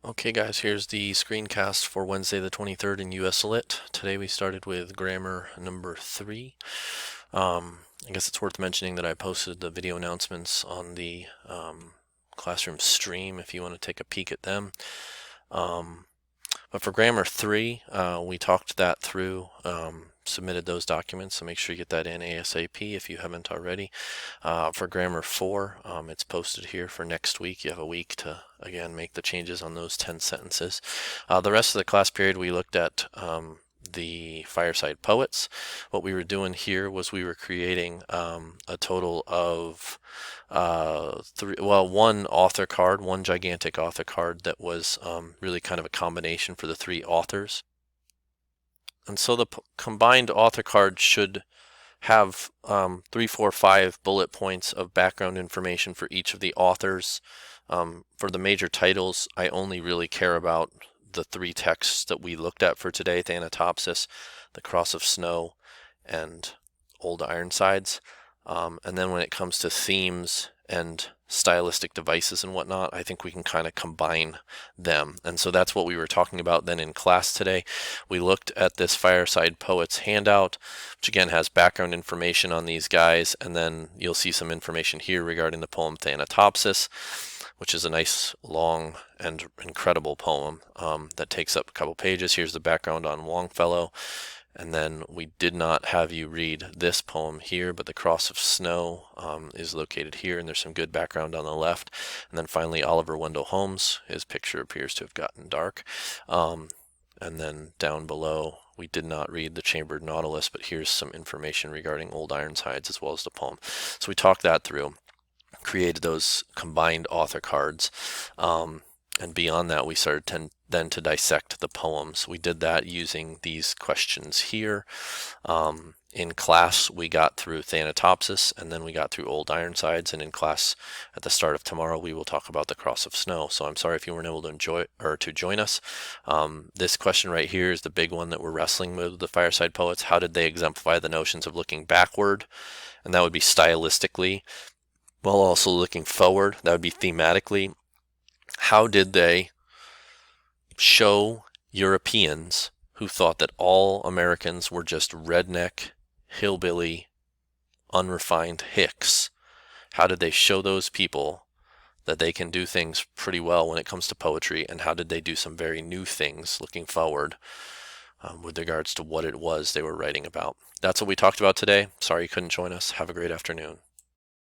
Okay guys, here's the screencast for Wednesday the 23rd in Uslc. Today we started with grammar number 3. I guess it's worth mentioning that I posted the video announcements on the classroom stream if you want to take a peek at them. But for grammar 3, we talked that through, submitted those documents, so make sure you get that in ASAP if you haven't already. For grammar 4, it's posted here for next week. You have a week to, again, make the changes on those 10 sentences. The rest of the class period, we looked at the Fireside Poets. What we were doing here was we were creating a total of one author card, one gigantic author card that was really kind of a combination for the 3 authors. And so the combined author card should have 3, 4, 5 bullet points of background information for each of the authors. For the major titles, I only really care about the 3 texts that we looked at for today: Thanatopsis, The Cross of Snow, and Old Ironsides. And then when it comes to themes and stylistic devices and whatnot, I think we can kind of combine them. And so that's what we were talking about then in class today. We looked at this Fireside Poets handout, which again has background information on these guys, and then you'll see some information here regarding the poem Thanatopsis, which is a nice, long, and incredible poem that takes up a couple pages. Here's the background on Longfellow. And then we did not have you read this poem here, but The Cross of Snow is located here, and there's some good background on the left. And then finally, Oliver Wendell Holmes. His picture appears to have gotten dark. And then down below, we did not read The Chambered Nautilus, but here's some information regarding Old Ironsides as well as the poem. So we talked that through, created those combined author cards. And beyond that, we started then to dissect the poems. We did that using these questions here. In class, we got through Thanatopsis, and then we got through Old Ironsides. And in class, at the start of tomorrow, we will talk about The Cross of Snow. So I'm sorry if you weren't able to enjoy or to join us. This question right here is the big one that we're wrestling with the Fireside Poets. How did they exemplify the notions of looking backward? And that would be stylistically, while also looking forward. That would be thematically. How did they show Europeans who thought that all Americans were just redneck, hillbilly, unrefined hicks? How did they show those people that they can do things pretty well when it comes to poetry? And how did they do some very new things looking forward with regards to what it was they were writing about? That's what we talked about today. Sorry you couldn't join us. Have a great afternoon.